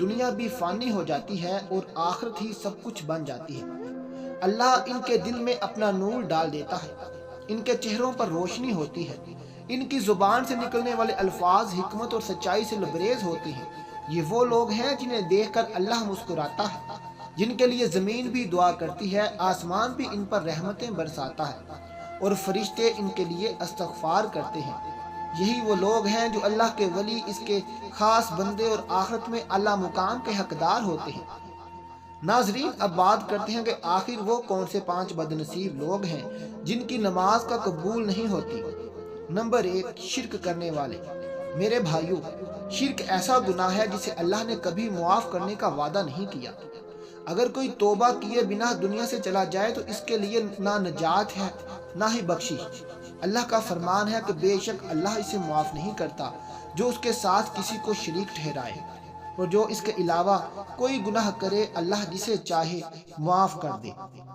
دنیا بھی فانی ہو جاتی ہے اور آخرت ہی سب کچھ بن جاتی ہے۔ اللہ ان کے دل میں اپنا نور ڈال دیتا ہے، ان کے چہروں پر روشنی ہوتی ہے، ان کی زبان سے نکلنے والے الفاظ حکمت اور سچائی سے لبریز ہوتے ہیں۔ یہ وہ لوگ ہیں جنہیں دیکھ کر اللہ مسکراتا ہے، جن کے لیے زمین بھی دعا کرتی ہے، آسمان بھی ان پر رحمتیں برساتا ہے اور فرشتے ان کے لیے استغفار کرتے ہیں۔ یہی وہ لوگ ہیں جو اللہ کے ولی، اس کے خاص بندے اور آخرت میں اعلیٰ مقام کے حقدار ہوتے ہیں۔ ناظرین، اب بات کرتے ہیں کہ آخر وہ کون سے 5 بد نصیب لوگ ہیں جن کی نماز کا قبول نہیں ہوتی۔ نمبر 1، شرک کرنے والے۔ میرے بھائیوں، شرک ایسا گناہ ہے جسے اللہ نے کبھی معاف کرنے کا وعدہ نہیں کیا۔ اگر کوئی توبہ کیے بنا دنیا سے چلا جائے تو اس کے لیے نہ نجات ہے نہ ہی بخشش۔ اللہ کا فرمان ہے کہ بے شک اللہ اسے معاف نہیں کرتا جو اس کے ساتھ کسی کو شریک ٹھہرائے، اور جو اس کے علاوہ کوئی گناہ کرے اللہ جسے چاہے معاف کر دے۔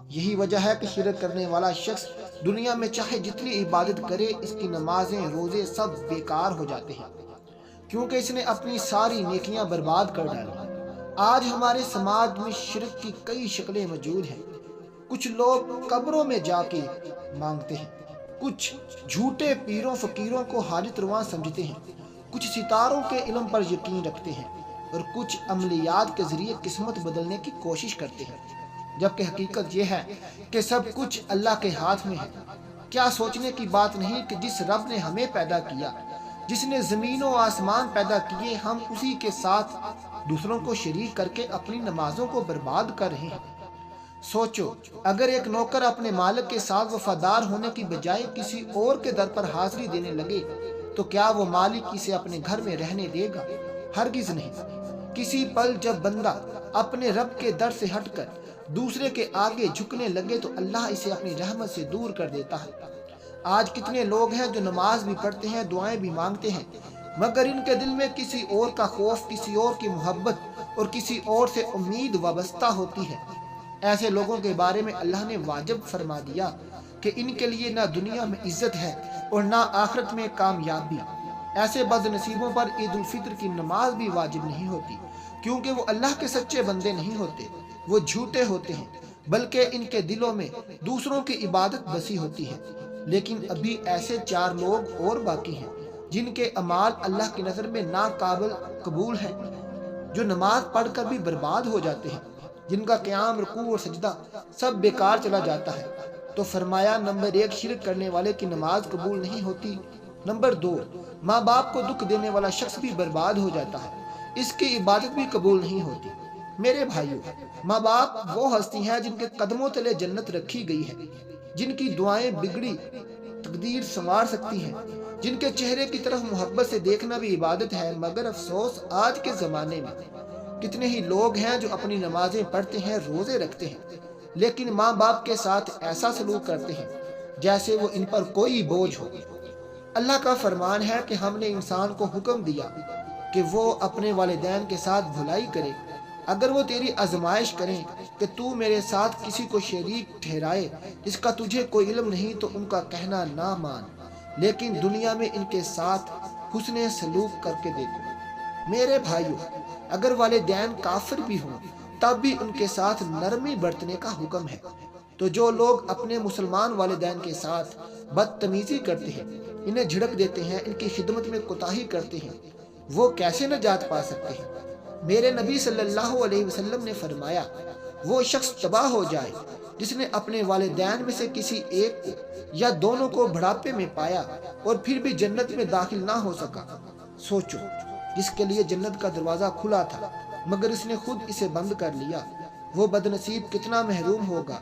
یہی وجہ ہے کہ شرک کرنے والا شخص دنیا میں چاہے جتنی عبادت کرے، اس کی نمازیں، روزے سب بیکار ہو جاتے ہیں، کیونکہ اس نے اپنی ساری نیکیاں برباد کر ڈالی۔ آج ہمارے سماج میں شرک کی کئی شکلیں موجود ہیں۔ کچھ لوگ قبروں میں جا کے مانگتے ہیں، کچھ جھوٹے پیروں فقیروں کو حاجت رواں سمجھتے ہیں، کچھ ستاروں کے علم پر یقین رکھتے ہیں، اور کچھ عملیات کے ذریعے قسمت بدلنے کی کوشش کرتے ہیں، جبکہ حقیقت یہ ہے کہ سب کچھ اللہ کے ہاتھ میں ہے۔ کیا سوچنے کی بات نہیں کہ جس رب نے ہمیں پیدا کیا، جس نے زمین و آسمان پیدا کیے، ہم اسی کے ساتھ دوسروں کو شریک کر کے اپنی نمازوں کو برباد کر رہے ہیں۔ سوچو، اگر ایک نوکر اپنے مالک کے ساتھ وفادار ہونے کی بجائے کسی اور کے در پر حاضری دینے لگے تو کیا وہ مالک اسے اپنے گھر میں رہنے دے گا؟ ہرگز نہیں۔ کسی پل جب بندہ اپنے رب کے در سے ہٹ کر دوسرے کے آگے جھکنے لگے تو اللہ اسے اپنی رحمت سے دور کر دیتا ہے۔ آج کتنے لوگ ہیں جو نماز بھی پڑھتے ہیں، دعائیں بھی مانگتے ہیں، مگر ان کے دل میں کسی اور کا خوف، کسی اور کی محبت اور کسی اور سے امید وابستہ ہوتی ہے۔ ایسے لوگوں کے بارے میں اللہ نے واجب فرما دیا کہ ان کے لیے نہ دنیا میں عزت ہے اور نہ آخرت میں کامیابی۔ ایسے بد نصیبوں پر عید الفطر کی نماز بھی واجب نہیں ہوتی، کیونکہ وہ اللہ کے سچے بندے نہیں ہوتے، وہ جھوٹے ہوتے ہیں، بلکہ ان کے دلوں میں دوسروں کی عبادت بسی ہوتی ہے۔ لیکن ابھی ایسے 4 لوگ اور باقی ہیں جن کے اعمال اللہ کی نظر میں ناقابل قبول ہیں، جو نماز پڑھ کر بھی برباد ہو جاتے ہیں، جن کا قیام، رکوع اور سجدہ سب بیکار چلا جاتا ہے۔ تو فرمایا، نمبر 1، شرک کرنے والے کی نماز قبول نہیں ہوتی۔ نمبر 2، ماں باپ کو دکھ دینے والا شخص بھی برباد ہو جاتا ہے، اس کی عبادت بھی قبول نہیں ہوتی۔ میرے بھائیوں، ماں باپ وہ ہستی ہیں جن کے قدموں تلے جنت رکھی گئی ہے، جن کی دعائیں بگڑی تقدیر سنوار سکتی ہیں، جن کے چہرے کی طرف محبت سے دیکھنا بھی عبادت ہے۔ مگر افسوس، آج کے زمانے میں کتنے ہی لوگ ہیں جو اپنی نمازیں پڑھتے ہیں، روزے رکھتے ہیں، لیکن ماں باپ کے ساتھ ایسا سلوک کرتے ہیں جیسے وہ ان پر کوئی بوجھ ہو۔ اللہ کا فرمان ہے کہ ہم نے انسان کو حکم دیا کہ وہ اپنے والدین کے ساتھ بھلائی کرے۔ اگر وہ تیری آزمائش کریں کہ تو میرے ساتھ کسی کو شریک ٹھہرائے جس کا تجھے کوئی علم نہیں تو ان کا کہنا نہ مان، لیکن دنیا میں ان کے ساتھ حسن سلوک کر کے دیکھو۔ میرے بھائیوں، اگر والدین کافر بھی ہوں تب بھی ان کے ساتھ نرمی برتنے کا حکم ہے۔ تو جو لوگ اپنے مسلمان والدین کے ساتھ بدتمیزی کرتے ہیں، انہیں جھڑک دیتے ہیں، ان کی خدمت میں کوتاہی کرتے ہیں، وہ کیسے نجات پا سکتے ہیں؟ میرے نبی صلی اللہ علیہ وسلم نے فرمایا، وہ شخص تباہ ہو جائے جس نے اپنے والدین میں سے کسی ایک کو یا دونوں کو بڑھاپے میں پایا اور پھر بھی جنت میں داخل نہ ہو سکا۔ سوچو، جس کے لیے جنت کا دروازہ کھلا تھا مگر اس نے خود اسے بند کر لیا، وہ بدنصیب کتنا محروم ہوگا۔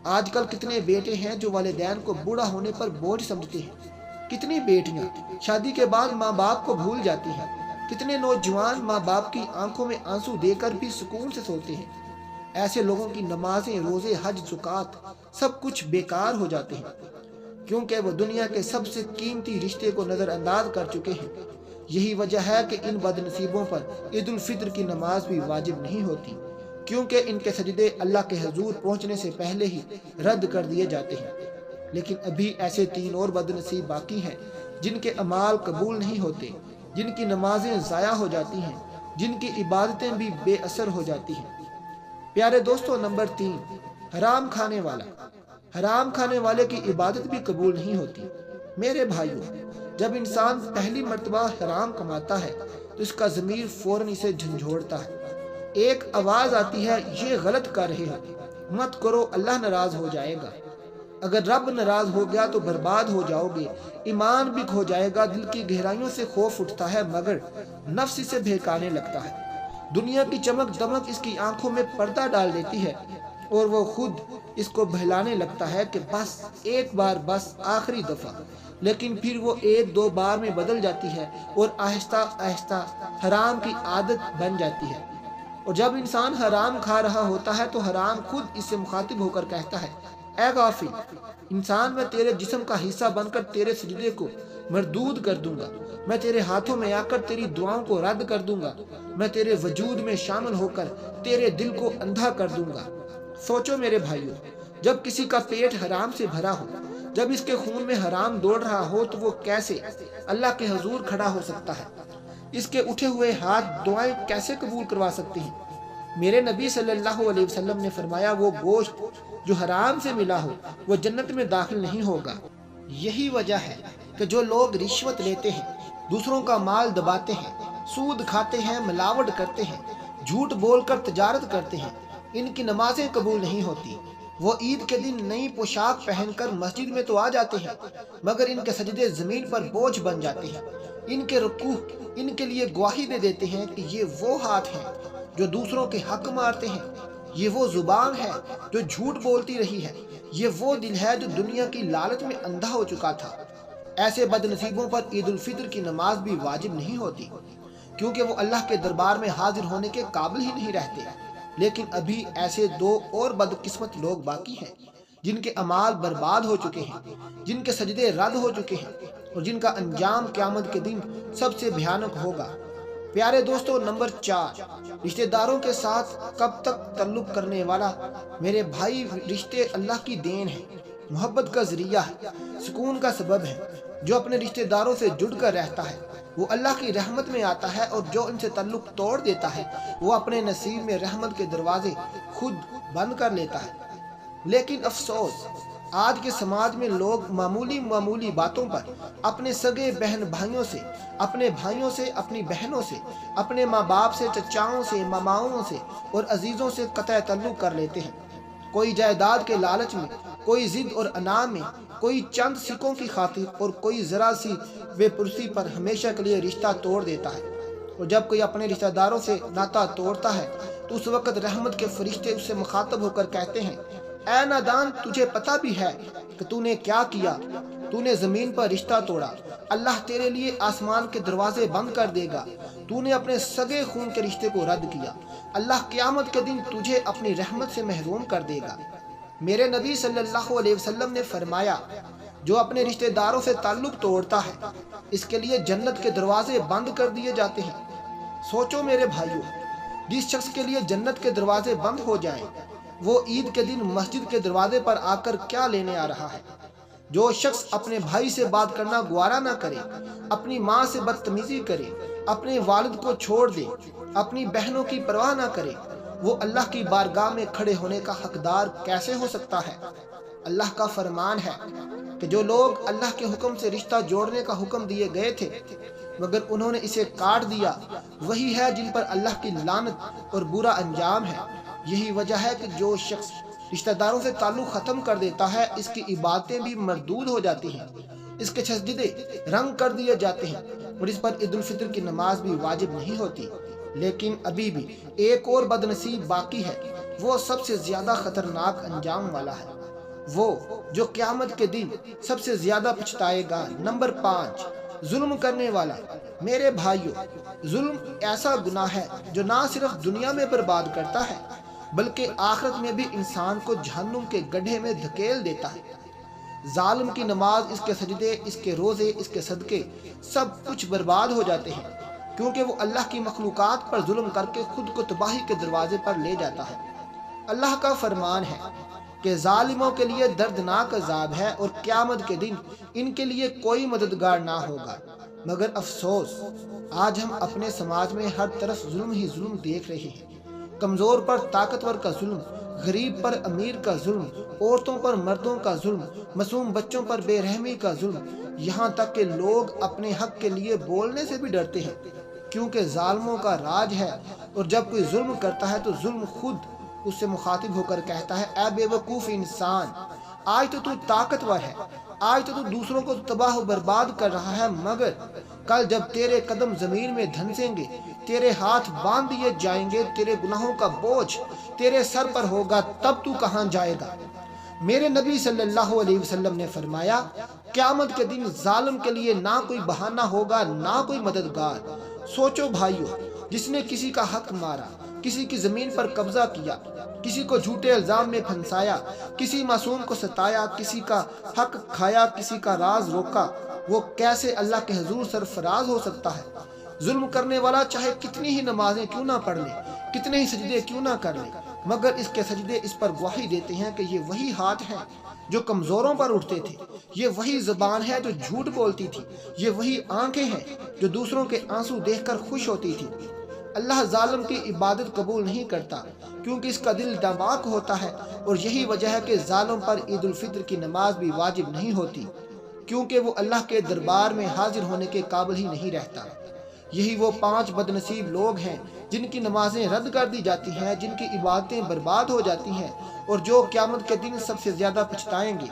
آج کل کتنے بیٹے ہیں جو والدین کو بوڑھا ہونے پر بوجھ سمجھتے ہیں، کتنی بیٹیاں شادی کے بعد ماں باپ کو بھول جاتی ہیں، کتنے نوجوان ماں باپ کی آنکھوں میں آنسو دے کر بھی سکون سے سوتے ہیں۔ ایسے لوگوں کی نمازیں، روزے، حج، زکوٰۃ سب کچھ بیکار ہو جاتے ہیں، کیونکہ وہ دنیا کے سب سے قیمتی رشتے کو نظر انداز کر چکے ہیں۔ یہی وجہ ہے کہ ان بد نصیبوں پر عید الفطر کی نماز بھی واجب نہیں ہوتی، کیونکہ ان کے سجدے اللہ کے حضور پہنچنے سے پہلے ہی رد کر دیے جاتے ہیں۔ لیکن ابھی ایسے 3 اور بد نصیب باقی ہیں جن کے اعمال قبول نہیں ہوتے، جن کی نمازیں ضائع ہو جاتی ہیں جن کی عبادتیں بھی بے اثر ہو جاتی ہیں۔ پیارے دوستو، نمبر 3، حرام کھانے والا۔ حرام کھانے والے کی عبادت بھی قبول نہیں ہوتی۔ میرے بھائیوں، جب انسان پہلی مرتبہ حرام کماتا ہے تو اس کا ضمیر فوراً اسے جھنجھوڑتا ہے۔ ایک آواز آتی ہے، یہ غلط کر رہے ہو، مت کرو، اللہ ناراض ہو جائے گا۔ اگر رب ناراض ہو گیا تو برباد ہو جاؤ گے، ایمان بھی کھو جائے گا۔ دل کی گہرائیوں سے خوف اٹھتا ہے مگر نفس اسے بہکانے لگتا ہے۔ دنیا کی چمک دمک اس کی آنکھوں میں پردہ ڈال دیتی ہے اور وہ خود اس کو بہلانے لگتا ہے کہ بس ایک بار، بس آخری دفعہ۔ لیکن پھر وہ ایک دو بار میں بدل جاتی ہے اور آہستہ آہستہ حرام کی عادت بن جاتی ہے۔ اور جب انسان حرام کھا رہا ہوتا ہے تو حرام خود اس سے مخاطب ہو کر کہتا ہے، اے غافل انسان، میں تیرے جسم کا حصہ بن کر تیرے سجدے کو مردود کر دوں گا، میں تیرے ہاتھوں میں آ کر تیری دعاؤں کو رد کر دوں گا، میں تیرے وجود میں شامل ہو کر تیرے دل کو اندھا کر دوں گا۔ سوچو میرے بھائیوں، جب کسی کا پیٹ حرام سے بھرا ہو، جب اس کے خون میں حرام دوڑ رہا ہو تو وہ کیسے اللہ کے حضور کھڑا ہو سکتا ہے؟ اس کے اٹھے ہوئے ہاتھ دعائیں کیسے قبول کروا سکتے ہیں؟ میرے نبی صلی اللہ علیہ وسلم نے فرمایا، وہ گوشت جو حرام سے ملا ہو وہ جنت میں داخل نہیں ہوگا۔ یہی وجہ ہے کہ جو لوگ رشوت لیتے ہیں، دوسروں کا مال دباتے ہیں، سود کھاتے ہیں، ملاوٹ کرتے ہیں، جھوٹ بول کر تجارت کرتے ہیں، ان کی نمازیں قبول نہیں ہوتی۔ وہ عید کے دن نئی پوشاک پہن کر مسجد میں تو آ جاتے ہیں مگر ان کے سجدے زمین پر بوجھ بن جاتے ہیں۔ ان کے رکوع ان کے لیے گواہی دے دیتے ہیں کہ یہ وہ ہاتھ ہیں جو دوسروں کے حق مارتے ہیں، یہ وہ زبان ہے جو جھوٹ بولتی رہی ہے، یہ وہ دل ہے جو دنیا کی لالچ میں اندھا ہو چکا تھا۔ ایسے بد نصیبوں پر عید الفطر کی نماز بھی واجب نہیں ہوتی، کیونکہ وہ اللہ کے دربار میں حاضر ہونے کے قابل ہی نہیں رہتے۔ لیکن ابھی ایسے دو اور بدقسمت لوگ باقی ہیں جن کے اعمال برباد ہو چکے ہیں، جن کے سجدے رد ہو چکے ہیں اور جن کا انجام قیامت کے دن سب سے بھیانک ہوگا۔ پیارے دوستو، نمبر 4، رشتہ داروں کے ساتھ کب تک تعلق کرنے والا۔ میرے بھائی، رشتے اللہ کی دین ہے، محبت کا ذریعہ ہے، سکون کا سبب ہے۔ جو اپنے رشتہ داروں سے جڑ کر رہتا ہے وہ اللہ کی رحمت میں آتا ہے، اور جو ان سے تعلق توڑ دیتا ہے وہ اپنے نصیب میں رحمت کے دروازے خود بند کر لیتا ہے۔ لیکن افسوس، آج کے سماج میں لوگ معمولی باتوں پر اپنے سگے بہن بھائیوں سے، اپنے بھائیوں سے، اپنی بہنوں سے، اپنے ماں باپ سے، چچاؤں سے، ماماؤں سے اور عزیزوں سے قطع تعلق کر لیتے ہیں۔ کوئی جائیداد کے لالچ میں، کوئی ضد اور انا میں، کوئی چند سکوں کی خاطر اور کوئی ذرا سی بے پرسی پر ہمیشہ کے لیے رشتہ توڑ دیتا ہے۔ اور جب کوئی اپنے رشتہ داروں سے ناطہ توڑتا ہے تو اس وقت رحمت کے فرشتے اس سے مخاطب ہو کر کہتے ہیں، اے نادان، تجھے پتہ بھی ہے کہ تو نے کیا کیا؟ تو نے زمین پر رشتہ توڑا، اللہ تیرے لیے آسمان کے دروازے بند کر دے گا۔ تو نے اپنے سگے خون کے رشتے کو رد کیا، اللہ قیامت کے دن تجھے اپنی رحمت سے محروم کر دے گا۔ میرے نبی صلی اللہ علیہ وسلم نے فرمایا، جو اپنے رشتہ داروں سے تعلق توڑتا ہے اس کے لیے جنت کے دروازے بند کر دیے جاتے ہیں۔ سوچو میرے بھائیوں، جس شخص کے لیے جنت کے دروازے بند ہو جائیں وہ عید کے دن مسجد کے دروازے پر آ کر کیا لینے آ رہا ہے؟ جو شخص اپنے بھائی سے بات کرنا گوارا نہ کرے، اپنی ماں سے بدتمیزی کرے، اپنے والد کو چھوڑ دے، اپنی بہنوں کی پرواہ نہ کرے، وہ اللہ کی بارگاہ میں کھڑے ہونے کا حقدار کیسے ہو سکتا ہے؟ اللہ کا فرمان ہے کہ جو لوگ اللہ کے حکم سے رشتہ جوڑنے کا حکم دیے گئے تھے مگر انہوں نے اسے کاٹ دیا، وہی ہے جن پر اللہ کی لعنت اور برا انجام ہے۔ یہی وجہ ہے کہ جو شخص رشتہ داروں سے تعلق ختم کر دیتا ہے اس کی عبادتیں بھی مردود ہو جاتی ہیں، اس کے سجدے رنگ کر دیے جاتے ہیں اور اس پر عید الفطر کی نماز بھی واجب نہیں ہوتی۔ لیکن ابھی بھی ایک اور بد نصیب باقی ہے، وہ سب سے زیادہ خطرناک انجام والا ہے، وہ جو قیامت کے دن سب سے زیادہ پچھتائے گا۔ نمبر 5، ظلم کرنے والا۔ میرے بھائیوں، ظلم ایسا گناہ ہے جو نہ صرف دنیا میں برباد کرتا ہے بلکہ آخرت میں بھی انسان کو جہنم کے گڈھے میں دھکیل دیتا ہے۔ ظالم کی نماز، اس کے سجدے، اس کے روزے، اس کے صدقے سب کچھ برباد ہو جاتے ہیں، کیونکہ وہ اللہ کی مخلوقات پر ظلم کر کے خود کو تباہی کے دروازے پر لے جاتا ہے۔ اللہ کا فرمان ہے کہ ظالموں کے لیے دردناک عذاب ہے اور قیامت کے دن ان کے لیے کوئی مددگار نہ ہوگا۔ مگر افسوس آج ہم اپنے سماج میں ہر طرف ظلم ہی ظلم دیکھ رہے ہیں۔ کمزور پر طاقتور کا ظلم، غریب پر امیر کا ظلم، عورتوں پر مردوں کا ظلم، معصوم بچوں پر بے رحمی کا ظلم، یہاں تک کہ لوگ اپنے حق کے لیے بولنے سے بھی ڈرتے ہیں، کیونکہ ظالموں کا راج ہے۔ اور جب کوئی ظلم کرتا ہے تو ظلم خود اس سے مخاطب ہو کر کہتا ہے، اے بے وقوف انسان، آج تو طاقتور ہے، آج تو دوسروں کو تباہ و برباد کر رہا ہے، مگر کل جب تیرے قدم زمین میں دھنسیں گے، تیرے ہاتھ باندھ دیے جائیں گے، تیرے گناہوں کا بوجھ تیرے سر پر ہوگا، تب تو کہاں جائے گا؟ میرے نبی صلی اللہ علیہ وسلم نے فرمایا، قیامت کے دن ظالم کے لیے نہ کوئی بہانہ ہوگا، نہ کوئی مددگار۔ سوچو بھائیو، جس نے کسی کا حق مارا، کسی کی زمین پر قبضہ کیا، کسی کو جھوٹے الزام میں پھنسایا، کسی معصوم کو ستایا، کسی کا حق کھایا، کسی کا راز روکا، وہ کیسے اللہ کے حضور سرفراز ہو سکتا ہے؟ ظلم کرنے والا چاہے کتنی ہی نمازیں کیوں نہ پڑھ لے، کتنے ہی سجدے کیوں نہ کر لے، مگر اس کے سجدے اس پر گواہی دیتے ہیں کہ یہ وہی ہاتھ ہیں جو کمزوروں پر اٹھتے تھے، یہ وہی زبان ہے جو جھوٹ بولتی تھی، یہ وہی آنکھیں ہیں جو دوسروں کے آنسو دیکھ کر خوش ہوتی تھی۔ اللہ ظالم کی عبادت قبول نہیں کرتا، کیونکہ اس کا دل ناپاک ہوتا ہے، اور یہی وجہ ہے کہ ظالم پر عید الفطر کی نماز بھی واجب نہیں ہوتی، کیونکہ وہ اللہ کے دربار میں حاضر ہونے کے قابل ہی نہیں رہتا۔ یہی وہ 5 بد نصیب لوگ ہیں جن کی نمازیں رد کر دی جاتی ہیں، جن کی عبادتیں برباد ہو جاتی ہیں، اور جو قیامت کے دن سب سے زیادہ پچھتائیں گے۔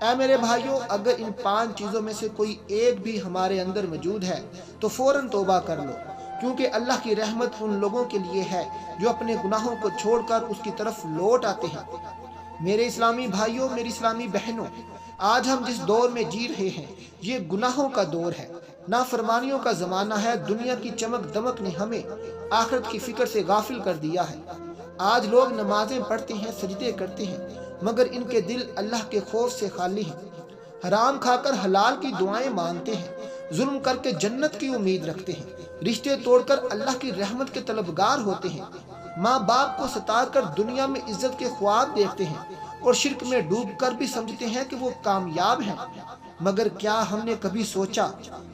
اے میرے بھائیوں، اگر ان 5 چیزوں میں سے کوئی ایک بھی ہمارے اندر موجود ہے تو فوراً توبہ کر لو، کیونکہ اللہ کی رحمت ان لوگوں کے لیے ہے جو اپنے گناہوں کو چھوڑ کر اس کی طرف لوٹ آتے ہیں۔ میرے اسلامی بھائیوں، میری اسلامی بہنوں، آج ہم جس دور میں جی رہے ہیں یہ گناہوں کا دور ہے، نافرمانیوں کا زمانہ ہے۔ دنیا کی چمک دمک نے ہمیں آخرت کی فکر سے غافل کر دیا ہے۔ آج لوگ نمازیں پڑھتے ہیں، سجدے کرتے ہیں، مگر ان کے دل اللہ کے خوف سے خالی ہیں۔ حرام کھا کر حلال کی دعائیں مانگتے ہیں، ظلم کر کے جنت کی امید رکھتے ہیں، رشتے توڑ کر اللہ کی رحمت کے طلبگار ہوتے ہیں، ماں باپ کو ستا کر دنیا میں عزت کے خواب دیکھتے ہیں، اور شرک میں ڈوب کر بھی سمجھتے ہیں کہ وہ کامیاب ہیں۔ مگر کیا ہم نے کبھی سوچا،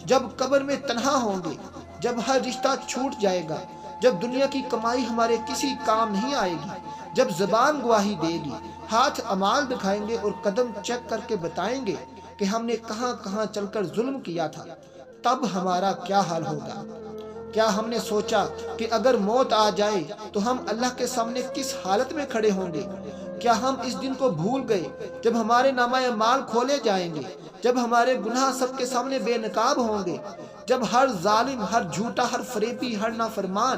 جب قبر میں تنہا ہوں گے، جب ہر رشتہ چھوٹ جائے گا، جب دنیا کی کمائی ہمارے کسی کام نہیں آئے گی، جب زبان گواہی دے گی، ہاتھ اعمال دکھائیں گے اور قدم چیک کر کے بتائیں گے کہ ہم نے کہاں کہاں چل کر ظلم کیا تھا، تب ہمارا کیا حال ہوگا؟ کیا ہم نے سوچا کہ اگر موت آ جائے تو ہم اللہ کے سامنے کس حالت میں کھڑے ہوں گے؟ کیا ہم اس دن کو بھول گئے جب ہمارے نامہ اعمال کھولے جائیں گے، جب ہمارے گناہ سب کے سامنے بے نقاب ہوں گے، جب ہر ظالم، ہر جھوٹا، ہر فریبی، ہر نافرمان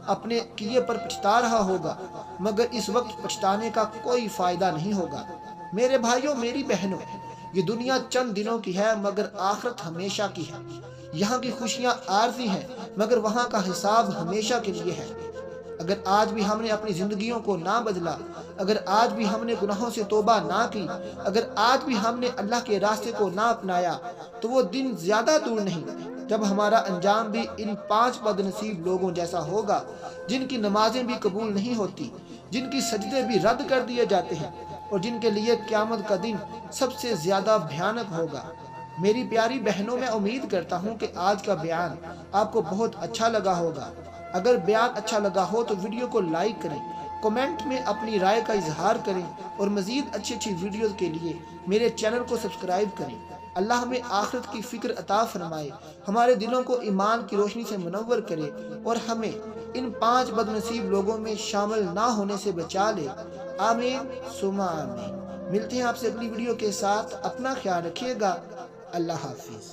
اپنے کیے پر پچھتا رہا ہوگا، مگر اس وقت پچھتانے کا کوئی فائدہ نہیں ہوگا۔ میرے بھائیوں، میری بہنوں، یہ دنیا چند دنوں کی ہے مگر آخرت ہمیشہ کی ہے۔ یہاں کی خوشیاں عارضی ہیں مگر وہاں کا حساب ہمیشہ کے لیے ہے۔ اگر آج بھی ہم نے اپنی زندگیوں کو نہ بدلا، اگر آج بھی ہم نے گناہوں سے توبہ نہ کی، اگر آج بھی ہم نے اللہ کے راستے کو نہ اپنایا، تو وہ دن زیادہ دور نہیں جب ہمارا انجام بھی ان 5 بد نصیب لوگوں جیسا ہوگا، جن کی نمازیں بھی قبول نہیں ہوتی، جن کی سجدے بھی رد کر دیے جاتے ہیں، اور جن کے لیے قیامت کا دن سب سے زیادہ بھیانک ہوگا۔ میری پیاری بہنوں، میں امید کرتا ہوں کہ آج کا بیان آپ کو بہت اچھا لگا ہوگا۔ اگر بیان اچھا لگا ہو تو ویڈیو کو لائک کریں، کمنٹ میں اپنی رائے کا اظہار کریں، اور مزید اچھی ویڈیوز کے لیے میرے چینل کو سبسکرائب کریں۔ اللہ ہمیں آخرت کی فکر عطا فرمائے، ہمارے دلوں کو ایمان کی روشنی سے منور کرے، اور ہمیں ان 5 بد نصیب لوگوں میں شامل نہ ہونے سے بچا لے۔ آمین ثم آمین۔ ملتے ہیں آپ سے اگلی ویڈیو کے ساتھ، اپنا خیال رکھیے گا۔ اللہ حافظ۔